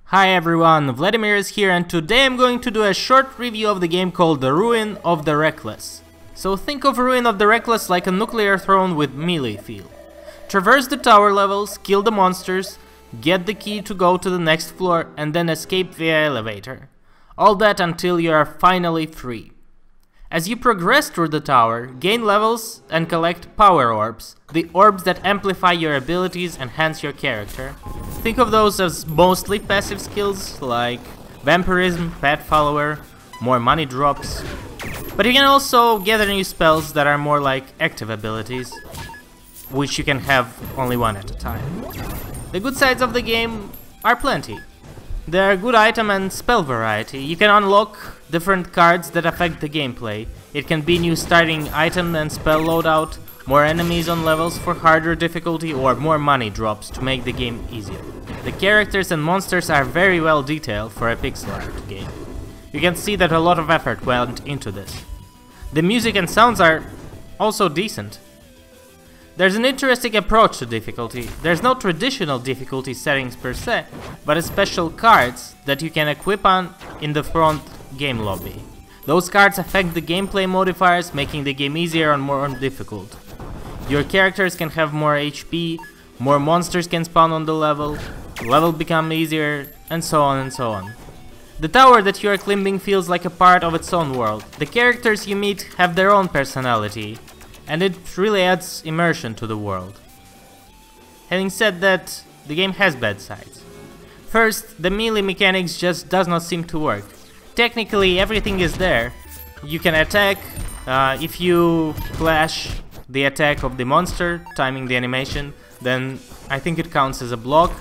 Hi everyone, Vladimir is here, and today I'm going to do a short review of the game called The Ruin of the Reckless. So think of Ruin of the Reckless like a nuclear throne with melee feel. Traverse the tower levels, kill the monsters, get the key to go to the next floor, and then escape via elevator. All that until you are finally free. As you progress through the tower, gain levels and collect power orbs, the orbs that amplify your abilities and enhance your character. Think of those as mostly passive skills like vampirism, pet follower, more money drops. But you can also gather new spells that are more like active abilities, which you can have only one at a time. The good sides of the game are plenty. There are good item and spell variety. You can unlock different cards that affect the gameplay. It can be new starting item and spell loadout, more enemies on levels for harder difficulty, or more money drops to make the game easier. The characters and monsters are very well detailed for a pixel art game. You can see that a lot of effort went into this. The music and sounds are also decent. There's an interesting approach to difficulty. There's no traditional difficulty settings per se, but special cards that you can equip on in the front game lobby. Those cards affect the gameplay modifiers, making the game easier and more difficult. Your characters can have more HP, more monsters can spawn on the level become easier, and so on and so on. The tower that you are climbing feels like a part of its own world. The characters you meet have their own personality, and it really adds immersion to the world. Having said that, the game has bad sides. First, the melee mechanics just does not seem to work. Technically everything is there. You can attack, if you flash the attack of the monster, timing the animation, then I think it counts as a block.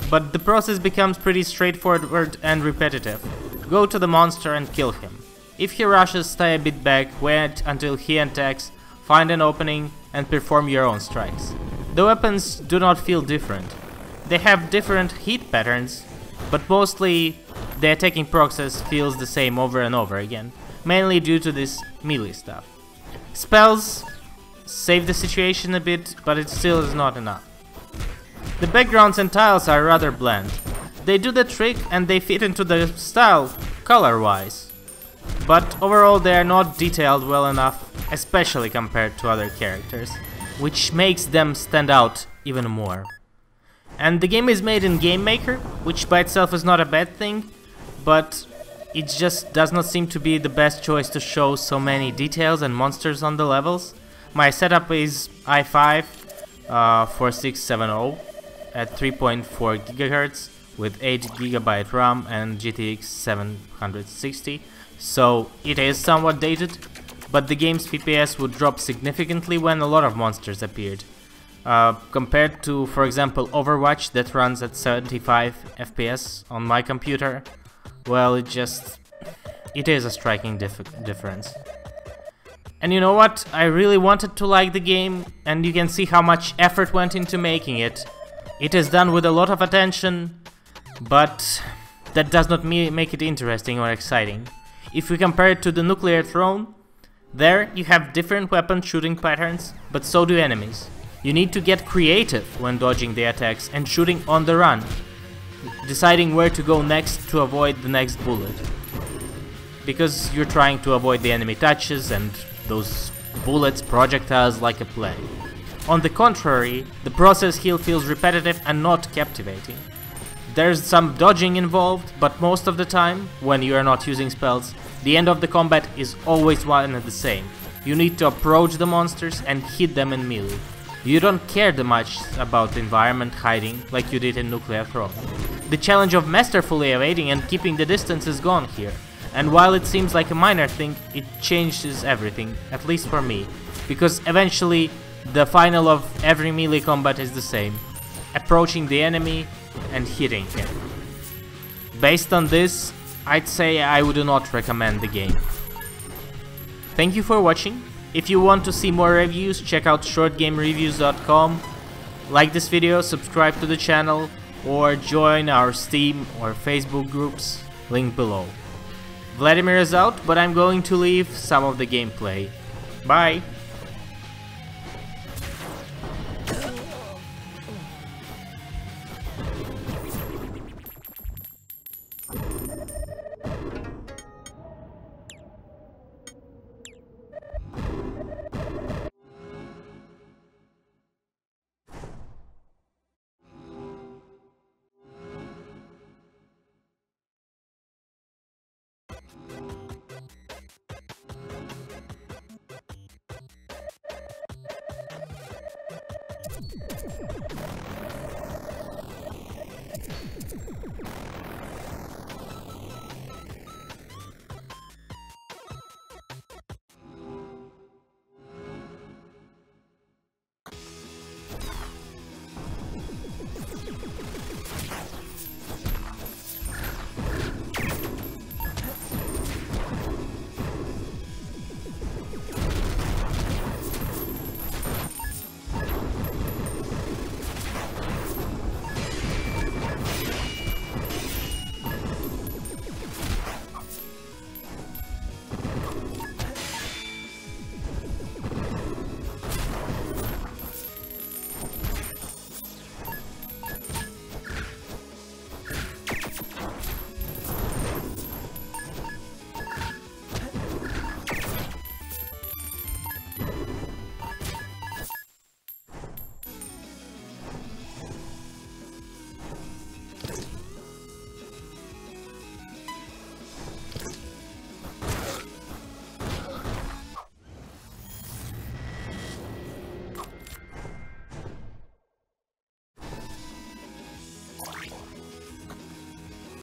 But the process becomes pretty straightforward and repetitive. Go to the monster and kill him. If he rushes, stay a bit back, wait until he attacks, find an opening, and perform your own strikes. The weapons do not feel different. They have different hit patterns, but mostly the attacking process feels the same over and over again, mainly due to this melee stuff. Spells save the situation a bit, but it still is not enough. The backgrounds and tiles are rather bland. They do the trick and they fit into the style color-wise, but overall they are not detailed well enough, especially compared to other characters, which makes them stand out even more. And the game is made in Game Maker, which by itself is not a bad thing, but it just does not seem to be the best choice to show so many details and monsters on the levels. My setup is i5 4670 at 3.4 GHz with 8 GB RAM and GTX 760, so it is somewhat dated, but the game's FPS would drop significantly when a lot of monsters appeared. Compared to, for example, Overwatch that runs at 75 FPS on my computer, well, it is a striking difference. And you know what? I really wanted to like the game, and you can see how much effort went into making it. It is done with a lot of attention, but that does not make it interesting or exciting. If we compare it to the Nuclear Throne, there you have different weapon shooting patterns, but so do enemies. You need to get creative when dodging the attacks and shooting on the run, deciding where to go next to avoid the next bullet, because you're trying to avoid the enemy touches and those bullets, projectiles like a plague. On the contrary, the process here feels repetitive and not captivating. There's some dodging involved, but most of the time, when you are not using spells, the end of the combat is always one and the same. You need to approach the monsters and hit them in melee. You don't care that much about the environment hiding like you did in Nuclear Throne. The challenge of masterfully evading and keeping the distance is gone here, and while it seems like a minor thing, it changes everything, at least for me, because eventually the final of every melee combat is the same: approaching the enemy and hitting him. Based on this, I'd say I would not recommend the game. Thank you for watching. If you want to see more reviews, check out shortgamereviews.com. Like this video, subscribe to the channel, or join our Steam or Facebook groups, link below. Vladimir is out, but I'm going to leave some of the gameplay. Bye!